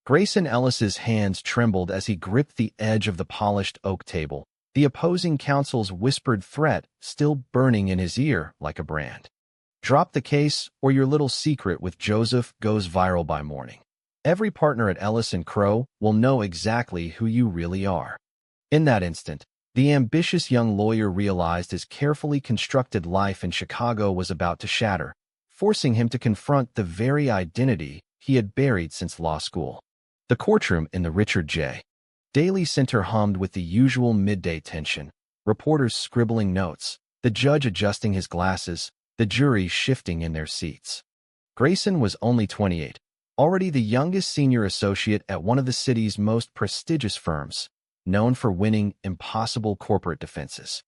Grayson Ellis's hands trembled as he gripped the edge of the polished oak table, the opposing counsel's whispered threat still burning in his ear like a brand. Drop the case or your little secret with Joseph goes viral by morning. Every partner at Ellis & Crow will know exactly who you really are. In that instant, the ambitious young lawyer realized his carefully constructed life in Chicago was about to shatter, forcing him to confront the very identity he had buried since law school. The courtroom in the Richard J. Daley Center hummed with the usual midday tension, reporters scribbling notes, the judge adjusting his glasses, the jury shifting in their seats. Grayson was only 28, already the youngest senior associate at one of the city's most prestigious firms, known for winning impossible corporate defenses.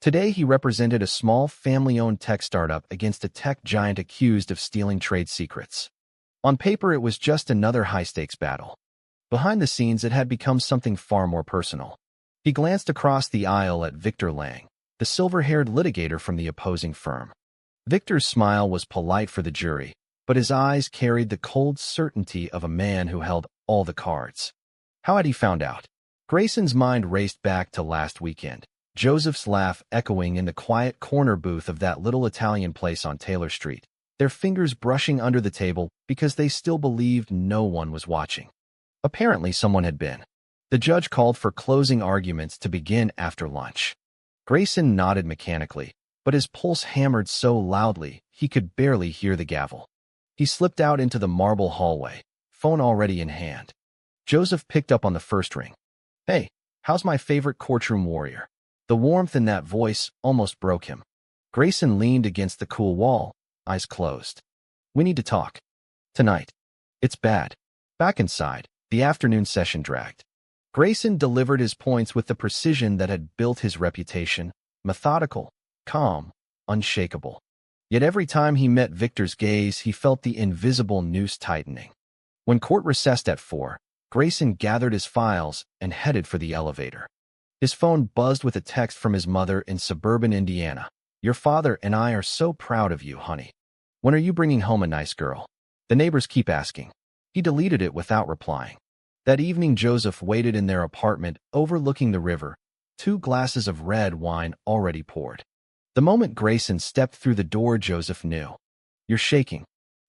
Today, he represented a small family-owned tech startup against a tech giant accused of stealing trade secrets. On paper, it was just another high-stakes battle. Behind the scenes, it had become something far more personal. He glanced across the aisle at Victor Lang, the silver-haired litigator from the opposing firm. Victor's smile was polite for the jury, but his eyes carried the cold certainty of a man who held all the cards. How had he found out? Grayson's mind raced back to last weekend, Joseph's laugh echoing in the quiet corner booth of that little Italian place on Taylor Street, their fingers brushing under the table because they still believed no one was watching. Apparently, someone had been. The judge called for closing arguments to begin after lunch. Grayson nodded mechanically, but his pulse hammered so loudly he could barely hear the gavel. He slipped out into the marble hallway, phone already in hand. Joseph picked up on the first ring. "Hey, how's my favorite courtroom warrior?" The warmth in that voice almost broke him. Grayson leaned against the cool wall, eyes closed. "We need to talk. Tonight." "It's bad." Back inside, the afternoon session dragged. Grayson delivered his points with the precision that had built his reputation, methodical, calm, unshakable. Yet every time he met Victor's gaze, he felt the invisible noose tightening. When court recessed at 4, Grayson gathered his files and headed for the elevator. His phone buzzed with a text from his mother in suburban Indiana. "Your father and I are so proud of you, honey. When are you bringing home a nice girl? The neighbors keep asking." He deleted it without replying. That evening, Joseph waited in their apartment overlooking the river, 2 glasses of red wine already poured. The moment Grayson stepped through the door, Joseph knew. "You're shaking.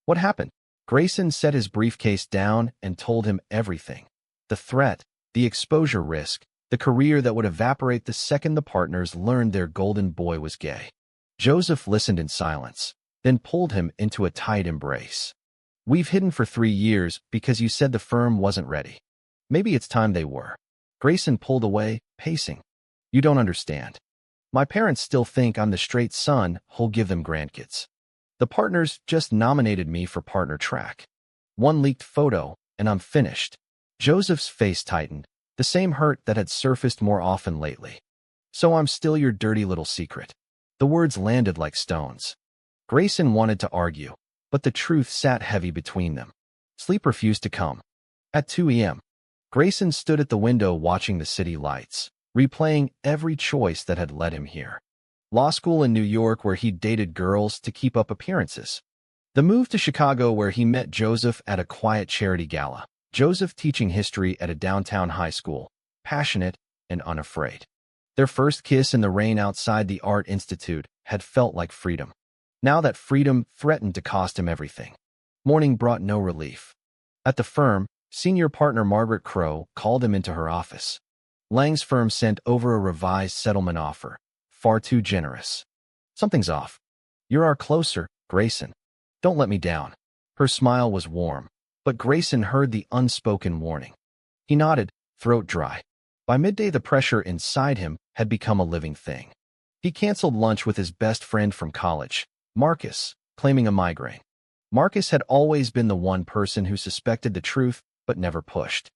What happened?" Grayson set his briefcase down and told him everything. The threat, the exposure risk, the career that would evaporate the second the partners learned their golden boy was gay. Joseph listened in silence, then pulled him into a tight embrace. "We've hidden for 3 years because you said the firm wasn't ready. Maybe it's time they were." Grayson pulled away, pacing. "You don't understand. My parents still think I'm the straight son who'll give them grandkids. The partners just nominated me for partner track. 1 leaked photo, and I'm finished." Joseph's face tightened, the same hurt that had surfaced more often lately. "So I'm still your dirty little secret." The words landed like stones. Grayson wanted to argue, but the truth sat heavy between them. Sleep refused to come. At 2 a.m., Grayson stood at the window watching the city lights, replaying every choice that had led him here. Law school in New York, where he dated girls to keep up appearances. The move to Chicago, where he met Joseph at a quiet charity gala. Joseph teaching history at a downtown high school, passionate and unafraid. Their first kiss in the rain outside the Art Institute had felt like freedom. Now that freedom threatened to cost him everything. Morning brought no relief. At the firm, senior partner Margaret Crow called him into her office. Lang's firm sent over a revised settlement offer, far too generous. "Something's off. You're our closer, Grayson. Don't let me down." Her smile was warm, but Grayson heard the unspoken warning. He nodded, throat dry. By midday, the pressure inside him had become a living thing. He canceled lunch with his best friend from college, Marcus, claiming a migraine. Marcus had always been the one person who suspected the truth but never pushed.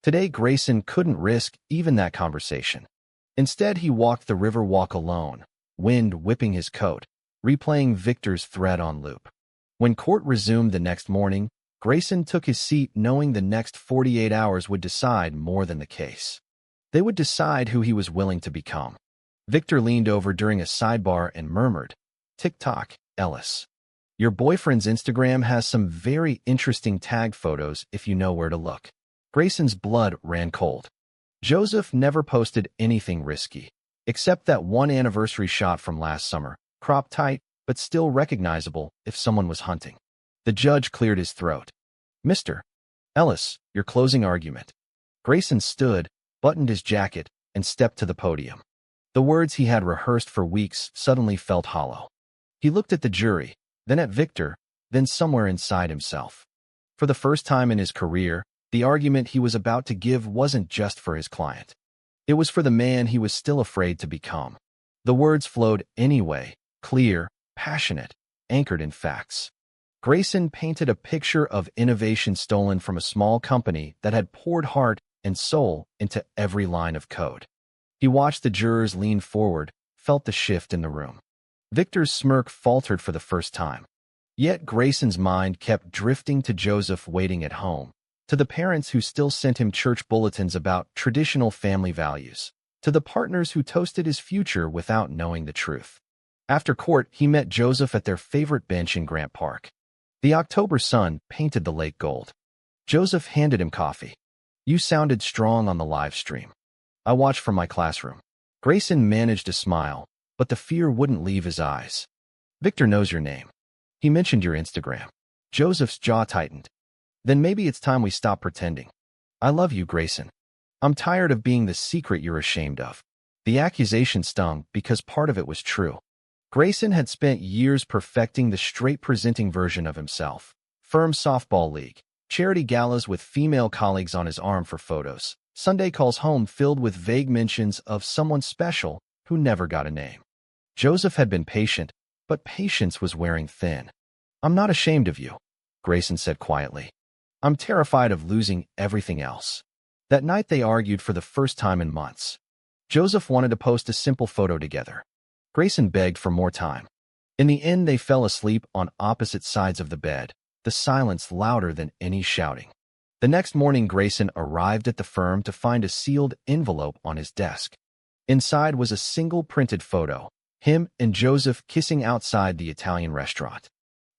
Today, Grayson couldn't risk even that conversation. Instead, he walked the river walk alone, wind whipping his coat, replaying Victor's threat on loop. When court resumed the next morning, Grayson took his seat knowing the next 48 hours would decide more than the case. They would decide who he was willing to become. Victor leaned over during a sidebar and murmured, "Tick-tock, Ellis. Your boyfriend's Instagram has some very interesting tag photos if you know where to look." Grayson's blood ran cold. Joseph never posted anything risky, except that one anniversary shot from last summer, cropped tight, but still recognizable if someone was hunting. The judge cleared his throat. Mr. Ellis, your closing argument. Grayson stood, buttoned his jacket, and stepped to the podium. The words he had rehearsed for weeks suddenly felt hollow. He looked at the jury, then at Victor, then somewhere inside himself. For the first time in his career, the argument he was about to give wasn't just for his client. It was for the man he was still afraid to become. The words flowed anyway, clear, passionate, anchored in facts. Grayson painted a picture of innovation stolen from a small company that had poured heart and soul into every line of code. He watched the jurors lean forward, felt the shift in the room. Victor's smirk faltered for the first time. Yet Grayson's mind kept drifting to Joseph waiting at home, to the parents who still sent him church bulletins about traditional family values, to the partners who toasted his future without knowing the truth. After court, he met Joseph at their favorite bench in Grant Park. The October sun painted the lake gold. Joseph handed him coffee. You sounded strong on the live stream. I watched from my classroom. Grayson managed a smile, but the fear wouldn't leave his eyes. Victor knows your name. He mentioned your Instagram. Joseph's jaw tightened. Then maybe it's time we stop pretending. I love you, Grayson. I'm tired of being the secret you're ashamed of. The accusation stung because part of it was true. Grayson had spent years perfecting the straight-presenting version of himself. Firm softball league, charity galas with female colleagues on his arm for photos, Sunday calls home filled with vague mentions of someone special who never got a name. Joseph had been patient, but patience was wearing thin. I'm not ashamed of you, Grayson said quietly. I'm terrified of losing everything else. That night they argued for the first time in months. Joseph wanted to post a simple photo together. Grayson begged for more time. In the end, they fell asleep on opposite sides of the bed, the silence louder than any shouting. The next morning, Grayson arrived at the firm to find a sealed envelope on his desk. Inside was a single printed photo, him and Joseph kissing outside the Italian restaurant.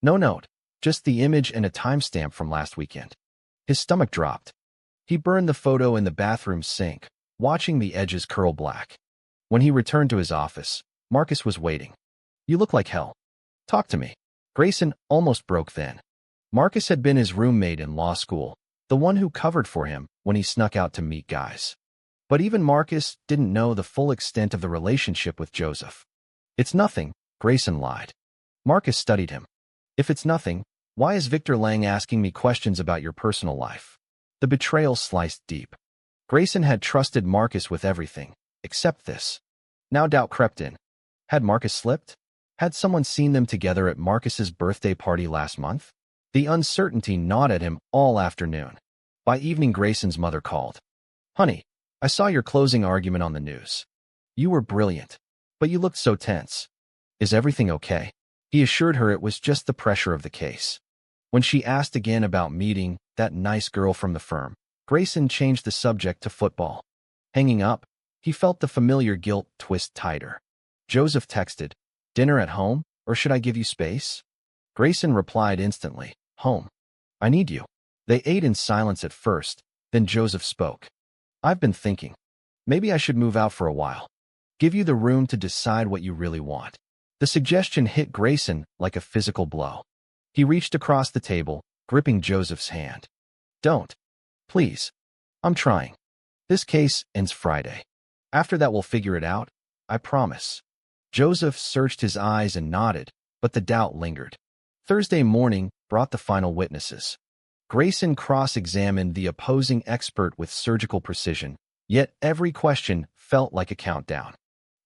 No note, just the image and a timestamp from last weekend. His stomach dropped. He burned the photo in the bathroom sink, watching the edges curl black. When he returned to his office, Marcus was waiting. You look like hell. Talk to me. Grayson almost broke then. Marcus had been his roommate in law school, the one who covered for him when he snuck out to meet guys. But even Marcus didn't know the full extent of the relationship with Joseph. It's nothing, Grayson lied. Marcus studied him. If it's nothing, why is Victor Lang asking me questions about your personal life? The betrayal sliced deep. Grayson had trusted Marcus with everything, except this. Now doubt crept in. Had Marcus slipped? Had someone seen them together at Marcus's birthday party last month? The uncertainty gnawed at him all afternoon. By evening, Grayson's mother called. Honey, I saw your closing argument on the news. You were brilliant, but you looked so tense. Is everything okay? He assured her it was just the pressure of the case. When she asked again about meeting that nice girl from the firm, Grayson changed the subject to football. Hanging up, he felt the familiar guilt twist tighter. Joseph texted, dinner at home, or should I give you space? Grayson replied instantly, home. I need you. They ate in silence at first, then Joseph spoke. I've been thinking. Maybe I should move out for a while. Give you the room to decide what you really want. The suggestion hit Grayson like a physical blow. He reached across the table, gripping Joseph's hand. Don't. Please. I'm trying. This case ends Friday. After that we'll figure it out. I promise. Joseph searched his eyes and nodded, but the doubt lingered. Thursday morning brought the final witnesses. Grayson cross-examined the opposing expert with surgical precision, yet every question felt like a countdown.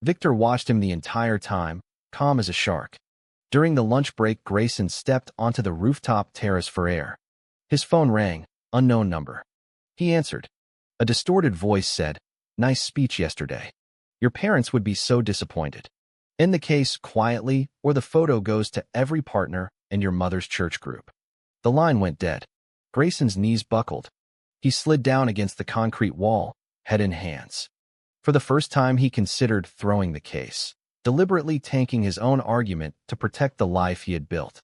Victor watched him the entire time, calm as a shark. During the lunch break, Grayson stepped onto the rooftop terrace for air. His phone rang, unknown number. He answered. A distorted voice said, Nice speech yesterday. Your parents would be so disappointed. End the case quietly, or the photo goes to every partner and your mother's church group. The line went dead. Grayson's knees buckled. He slid down against the concrete wall, head in hands. For the first time, he considered throwing the case, deliberately tanking his own argument to protect the life he had built.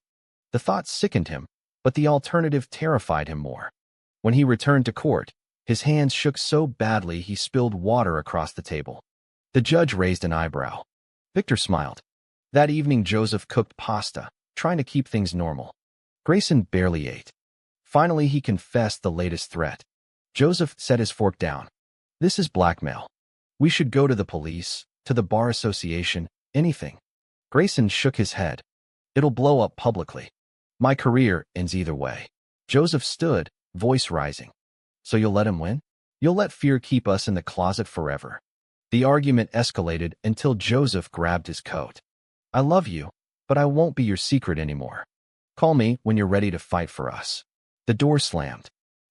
The thought sickened him, but the alternative terrified him more. When he returned to court, His hands shook so badly he spilled water across the table. The judge raised an eyebrow. Victor smiled. That evening Joseph cooked pasta, trying to keep things normal. Grayson barely ate. Finally, he confessed the latest threat. Joseph set his fork down. This is blackmail. We should go to the police, to the bar association, anything. Grayson shook his head. It'll blow up publicly. My career ends either way. Joseph stood, voice rising. So you'll let him win? You'll let fear keep us in the closet forever. The argument escalated until Joseph grabbed his coat. I love you, but I won't be your secret anymore. Call me when you're ready to fight for us. The door slammed.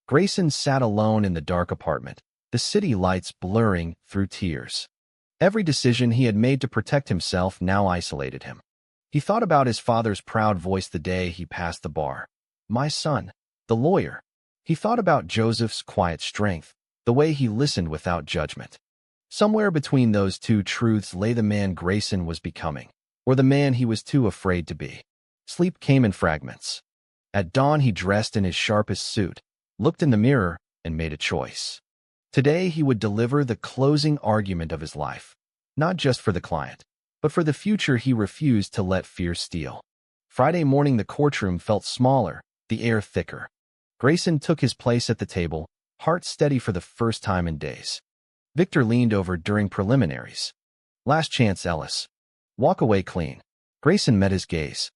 Grayson sat alone in the dark apartment, the city lights blurring through tears. Every decision he had made to protect himself now isolated him. He thought about his father's proud voice the day he passed the bar. My son, the lawyer. He thought about Joseph's quiet strength, the way he listened without judgment. Somewhere between those two truths lay the man Grayson was becoming, or the man he was too afraid to be. Sleep came in fragments. At dawn he dressed in his sharpest suit, looked in the mirror, and made a choice. Today he would deliver the closing argument of his life, not just for the client, but for the future he refused to let fear steal. Friday morning the courtroom felt smaller, the air thicker. Grayson took his place at the table, heart steady for the first time in days. Victor leaned over during preliminaries. Last chance, Ellis. Walk away clean. Grayson met his gaze.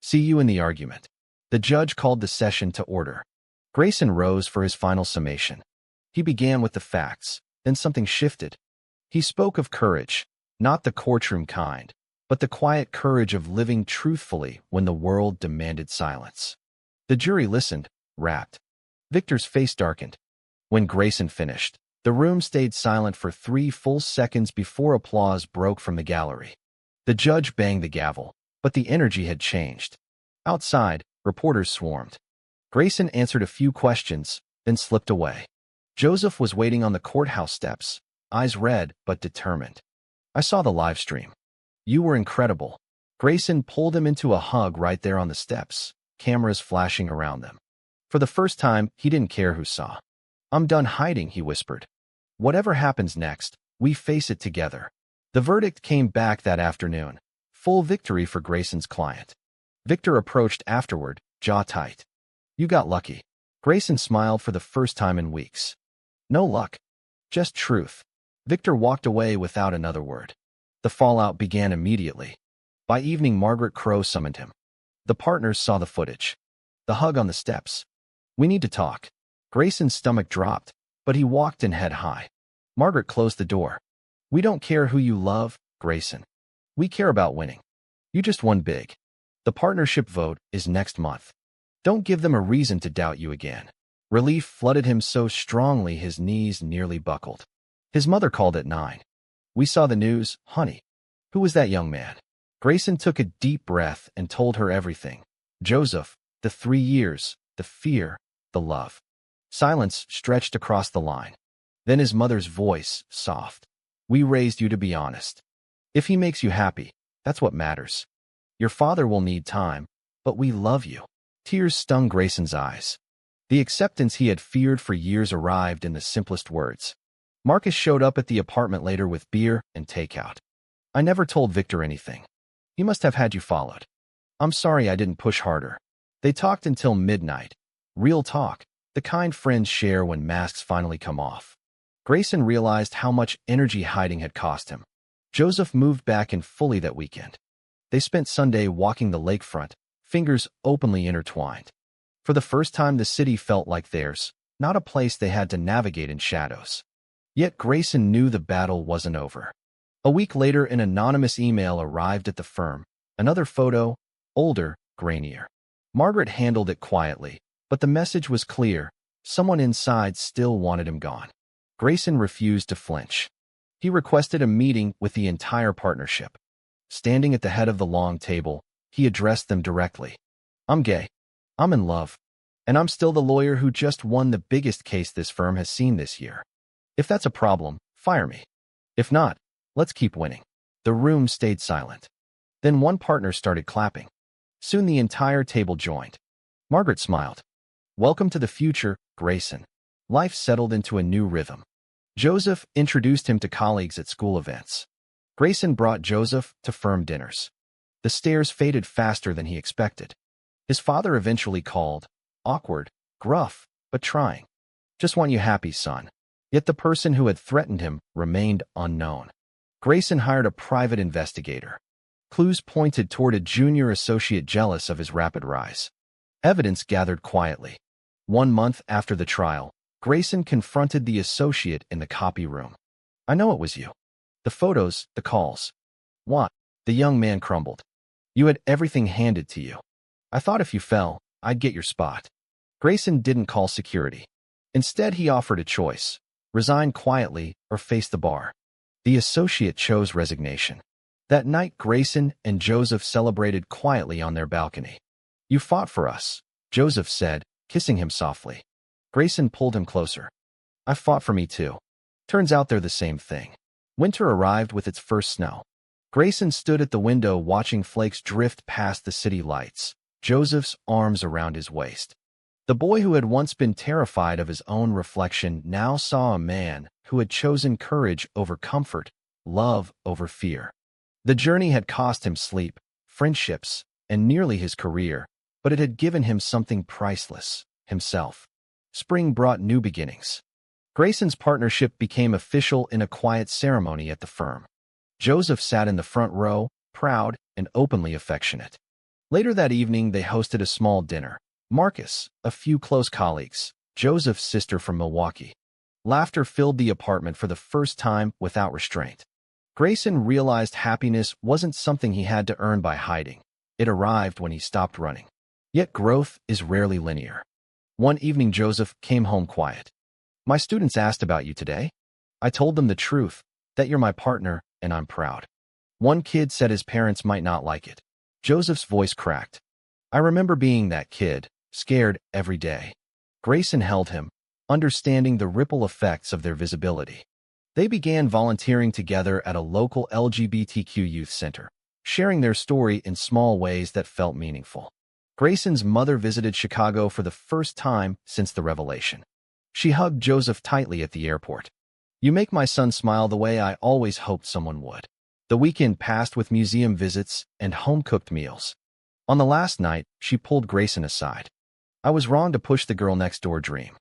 See you in the argument. The judge called the session to order. Grayson rose for his final summation. He began with the facts, then something shifted. He spoke of courage, not the courtroom kind, but the quiet courage of living truthfully when the world demanded silence. The jury listened, rapt. Victor's face darkened. When Grayson finished, the room stayed silent for 3 full seconds before applause broke from the gallery. The judge banged the gavel, but the energy had changed. Outside, reporters swarmed. Grayson answered a few questions, then slipped away. Joseph was waiting on the courthouse steps, eyes red but determined. I saw the live stream. You were incredible. Grayson pulled him into a hug right there on the steps, cameras flashing around them. For the first time, he didn't care who saw. I'm done hiding, he whispered. Whatever happens next, we face it together. The verdict came back that afternoon. Full victory for Grayson's client. Victor approached afterward, jaw tight. You got lucky. Grayson smiled for the first time in weeks. No luck. Just truth. Victor walked away without another word. The fallout began immediately. By evening, Margaret Crowe summoned him. The partners saw the footage. The hug on the steps. We need to talk. Grayson's stomach dropped, but he walked in head high. Margaret closed the door. We don't care who you love, Grayson. We care about winning. You just won big. The partnership vote is next month. Don't give them a reason to doubt you again. Relief flooded him so strongly his knees nearly buckled. His mother called at 9. We saw the news, honey. Who was that young man? Grayson took a deep breath and told her everything. Joseph, the 3 years, the fear, the love. Silence stretched across the line. Then his mother's voice, soft. We raised you to be honest. If he makes you happy, that's what matters. Your father will need time, but we love you. Tears stung Grayson's eyes. The acceptance he had feared for years arrived in the simplest words. Marcus showed up at the apartment later with beer and takeout. I never told Victor anything. He must have had you followed. I'm sorry I didn't push harder. They talked until midnight. Real talk, the kind friends share when masks finally come off. Grayson realized how much energy hiding had cost him. Joseph moved back in fully that weekend. They spent Sunday walking the lakefront, fingers openly intertwined. For the first time, the city felt like theirs, not a place they had to navigate in shadows. Yet Grayson knew the battle wasn't over. A week later, an anonymous email arrived at the firm. Another photo, older, grainier. Margaret handled it quietly, but the message was clear. Someone inside still wanted him gone. Grayson refused to flinch. He requested a meeting with the entire partnership. Standing at the head of the long table, he addressed them directly. I'm gay. I'm in love. And I'm still the lawyer who just won the biggest case this firm has seen this year. If that's a problem, fire me. If not, let's keep winning. The room stayed silent. Then one partner started clapping. Soon the entire table joined. Margaret smiled. Welcome to the future, Grayson. life settled into a new rhythm. Joseph introduced him to colleagues at school events. Grayson brought Joseph to firm dinners. The stares faded faster than he expected. His father eventually called, awkward, gruff, but trying. "Just want you happy, son." Yet the person who had threatened him remained unknown. Grayson hired a private investigator. Clues pointed toward a junior associate jealous of his rapid rise. Evidence gathered quietly. 1 month after the trial, Grayson confronted the associate in the copy room. "I know it was you. The photos, the calls." "What?" The young man crumbled. "You had everything handed to you. I thought if you fell, I'd get your spot." Grayson didn't call security. Instead, he offered a choice: resign quietly or face the bar. The associate chose resignation. That night, Grayson and Joseph celebrated quietly on their balcony. "You fought for us," Joseph said, kissing him softly. Grayson pulled him closer. "I fought for me too. Turns out they're the same thing." Winter arrived with its first snow. Grayson stood at the window watching flakes drift past the city lights, Joseph's arms around his waist. The boy who had once been terrified of his own reflection now saw a man who had chosen courage over comfort, love over fear. The journey had cost him sleep, friendships, and nearly his career, but it had given him something priceless: himself. Spring brought new beginnings. Grayson's partnership became official in a quiet ceremony at the firm. Joseph sat in the front row, proud and openly affectionate. Later that evening, they hosted a small dinner. Marcus, a few close colleagues, Joseph's sister from Milwaukee. Laughter filled the apartment for the first time without restraint. Grayson realized happiness wasn't something he had to earn by hiding. It arrived when he stopped running. Yet growth is rarely linear. One evening, Joseph came home quiet. "My students asked about you today. I told them the truth, that you're my partner, and I'm proud." One kid said his parents might not like it. Joseph's voice cracked. "I remember being that kid, scared every day." Grayson held him, understanding the ripple effects of their visibility. They began volunteering together at a local LGBTQ youth center, sharing their story in small ways that felt meaningful. Grayson's mother visited Chicago for the first time since the revelation. She hugged Joseph tightly at the airport. "You make my son smile the way I always hoped someone would." The weekend passed with museum visits and home-cooked meals. On the last night, she pulled Grayson aside. "I was wrong to push the girl next door dream.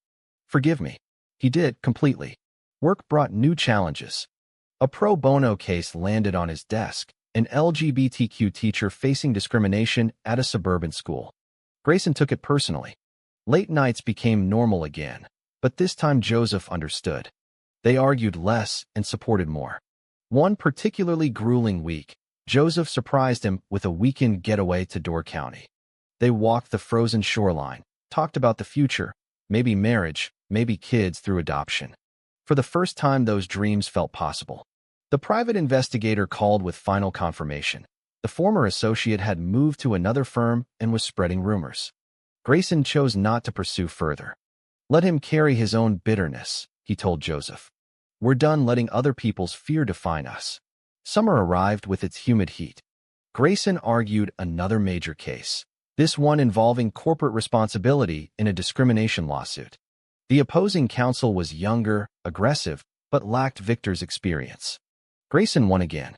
Forgive me." He did, completely. Work brought new challenges. A pro bono case landed on his desk, an LGBTQ teacher facing discrimination at a suburban school. Grayson took it personally. Late nights became normal again, but this time Joseph understood. They argued less and supported more. One particularly grueling week, Joseph surprised him with a weekend getaway to Door County. They walked the frozen shoreline, talked about the future, maybe marriage, maybe kids through adoption. For the first time, those dreams felt possible. The private investigator called with final confirmation. The former associate had moved to another firm and was spreading rumors. Grayson chose not to pursue further. "Let him carry his own bitterness," he told Joseph. "We're done letting other people's fear define us." Summer arrived with its humid heat. Grayson argued another major case, this one involving corporate responsibility in a discrimination lawsuit. The opposing counsel was younger, aggressive, but lacked Victor's experience. Grayson won again.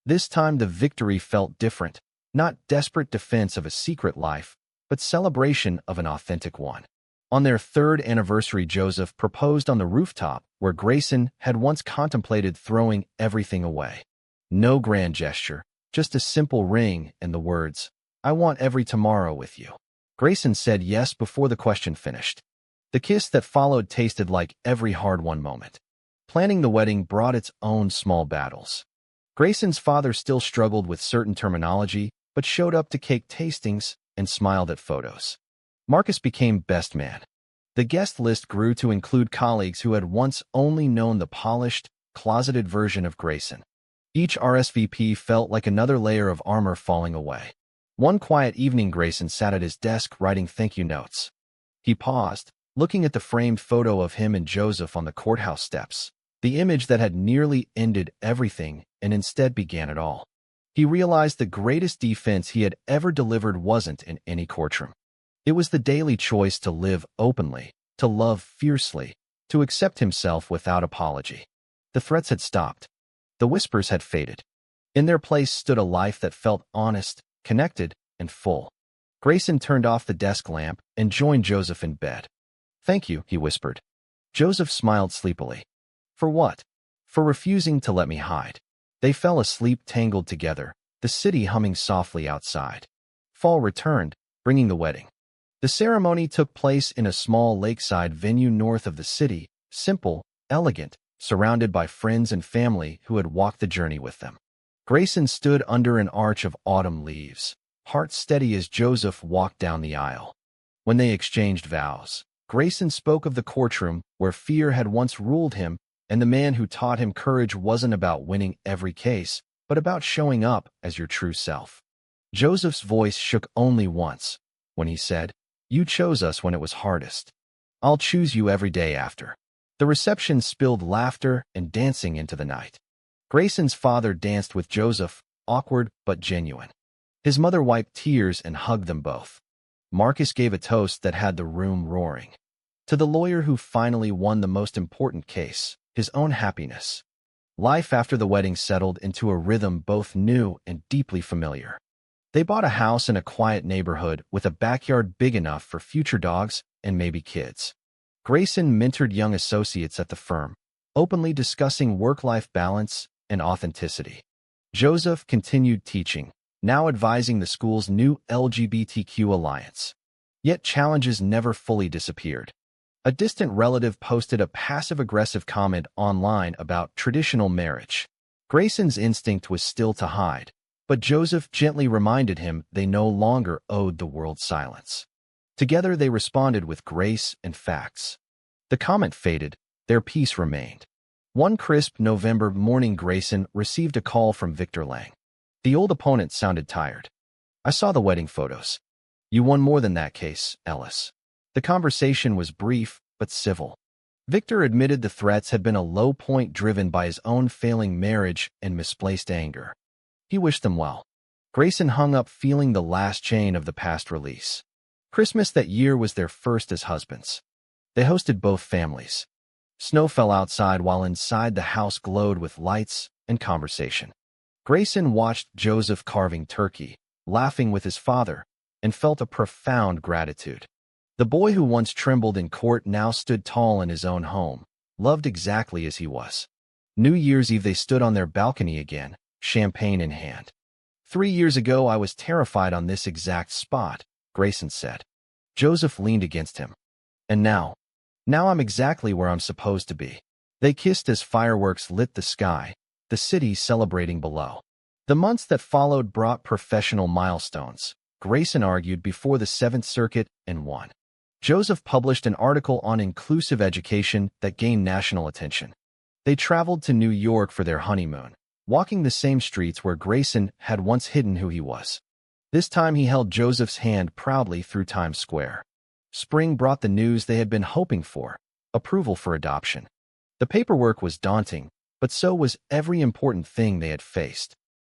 This time the victory felt different, not desperate defense of a secret life, but celebration of an authentic one. On their third anniversary, Joseph proposed on the rooftop where Grayson had once contemplated throwing everything away. No grand gesture, just a simple ring and the words, "I want every tomorrow with you." Grayson said yes before the question finished. The kiss that followed tasted like every hard-won moment. Planning the wedding brought its own small battles. Grayson's father still struggled with certain terminology, but showed up to cake tastings and smiled at photos. Marcus became best man. The guest list grew to include colleagues who had once only known the polished, closeted version of Grayson. Each RSVP felt like another layer of armor falling away. One quiet evening, Grayson sat at his desk writing thank you notes. He paused, looking at the framed photo of him and Joseph on the courthouse steps, the image that had nearly ended everything and instead began it all. He realized the greatest defense he had ever delivered wasn't in any courtroom. It was the daily choice to live openly, to love fiercely, to accept himself without apology. The threats had stopped. The whispers had faded. In their place stood a life that felt honest, connected, and full. Grayson turned off the desk lamp and joined Joseph in bed. "Thank you," he whispered. Joseph smiled sleepily. "For what?" "For refusing to let me hide." They fell asleep tangled together, the city humming softly outside. Fall returned, bringing the wedding. The ceremony took place in a small lakeside venue north of the city, simple, elegant, surrounded by friends and family who had walked the journey with them. Grayson stood under an arch of autumn leaves, heart steady as Joseph walked down the aisle. When they exchanged vows, Grayson spoke of the courtroom where fear had once ruled him, and the man who taught him courage wasn't about winning every case, but about showing up as your true self. Joseph's voice shook only once, when he said, "You chose us when it was hardest. I'll choose you every day after." The reception spilled laughter and dancing into the night. Grayson's father danced with Joseph, awkward but genuine. His mother wiped tears and hugged them both. Marcus gave a toast that had the room roaring. To the lawyer who finally won the most important case, his own happiness. Life after the wedding settled into a rhythm both new and deeply familiar. They bought a house in a quiet neighborhood with a backyard big enough for future dogs and maybe kids. Grayson mentored young associates at the firm, openly discussing work-life balance and authenticity. Joseph continued teaching, now advising the school's new LGBTQ alliance. Yet challenges never fully disappeared. A distant relative posted a passive-aggressive comment online about traditional marriage. Grayson's instinct was still to hide, but Joseph gently reminded him they no longer owed the world silence. Together they responded with grace and facts. The comment faded, their peace remained. One crisp November morning Grayson received a call from Victor Lang. The old opponent sounded tired. "I saw the wedding photos. You won more than that case, Ellis." The conversation was brief but civil. Victor admitted the threats had been a low point driven by his own failing marriage and misplaced anger. He wished them well. Grayson hung up feeling the last chain of the past release. Christmas that year was their first as husbands. They hosted both families. Snow fell outside while inside the house glowed with lights and conversation. Grayson watched Joseph carving turkey, laughing with his father, and felt a profound gratitude. The boy who once trembled in court now stood tall in his own home, loved exactly as he was. New Year's Eve they stood on their balcony again, champagne in hand. 3 years ago I was terrified on this exact spot, Grayson said. Joseph leaned against him. And now I'm exactly where I'm supposed to be. They kissed as fireworks lit the sky, the city celebrating below. The months that followed brought professional milestones. Grayson argued before the Seventh Circuit and won. Joseph published an article on inclusive education that gained national attention. They traveled to New York for their honeymoon, walking the same streets where Grayson had once hidden who he was. This time he held Joseph's hand proudly through Times Square. Spring brought the news they had been hoping for, approval for adoption. The paperwork was daunting, but so was every important thing they had faced.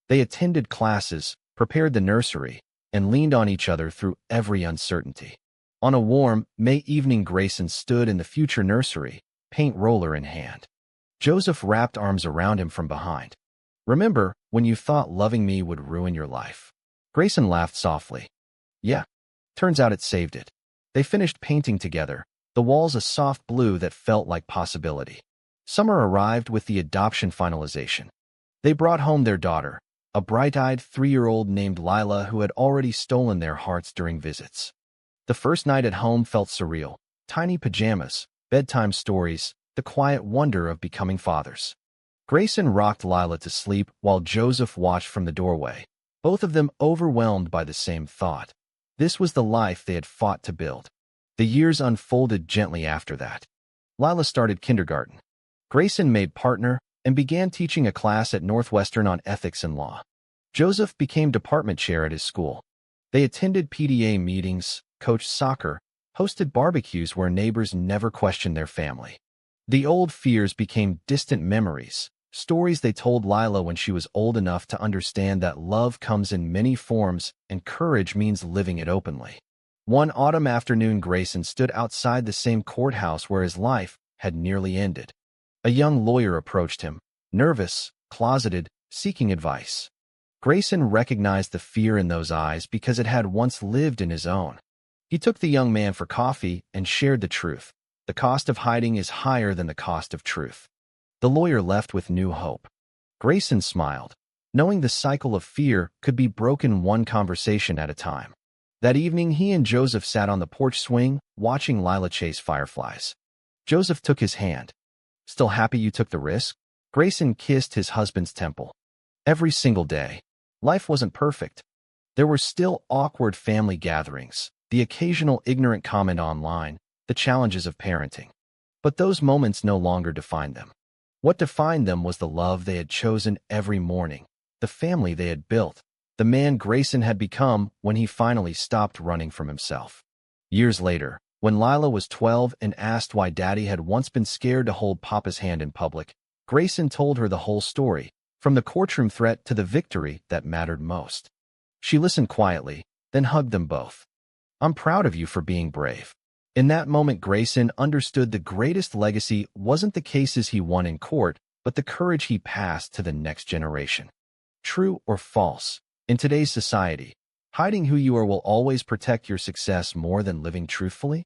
They attended classes, prepared the nursery, and leaned on each other through every uncertainty. On a warm, May evening Grayson stood in the future nursery, paint roller in hand. Joseph wrapped arms around him from behind. "Remember when you thought loving me would ruin your life?" Grayson laughed softly. "Yeah. Turns out it saved it." They finished painting together, the walls a soft blue that felt like possibility. Summer arrived with the adoption finalization. They brought home their daughter, a bright-eyed 3-year-old named Lila who had already stolen their hearts during visits. The first night at home felt surreal. Tiny pajamas, bedtime stories, the quiet wonder of becoming fathers. Grayson rocked Lila to sleep while Joseph watched from the doorway, both of them overwhelmed by the same thought. This was the life they had fought to build. The years unfolded gently after that. Lila started kindergarten. Grayson made partner and began teaching a class at Northwestern on ethics and law. Joseph became department chair at his school. They attended PTA meetings, coached soccer, hosted barbecues where neighbors never questioned their family. The old fears became distant memories, stories they told Lila when she was old enough to understand that love comes in many forms and courage means living it openly. One autumn afternoon Grayson stood outside the same courthouse where his life had nearly ended. A young lawyer approached him, nervous, closeted, seeking advice. Grayson recognized the fear in those eyes because it had once lived in his own. He took the young man for coffee and shared the truth. The cost of hiding is higher than the cost of truth. The lawyer left with new hope. Grayson smiled, knowing the cycle of fear could be broken one conversation at a time. That evening, he and Joseph sat on the porch swing, watching Lila chase fireflies. Joseph took his hand. "Still happy you took the risk?" Grayson kissed his husband's temple. Every single day. Life wasn't perfect. There were still awkward family gatherings, the occasional ignorant comment online, the challenges of parenting. But those moments no longer defined them. What defined them was the love they had chosen every morning, the family they had built, the man Grayson had become when he finally stopped running from himself. Years later, when Lila was 12 and asked why Daddy had once been scared to hold Papa's hand in public, Grayson told her the whole story, from the courtroom threat to the victory that mattered most. She listened quietly, then hugged them both. "I'm proud of you for being brave." In that moment, Grayson understood the greatest legacy wasn't the cases he won in court, but the courage he passed to the next generation. True or false? In today's society, hiding who you are will always protect your success more than living truthfully?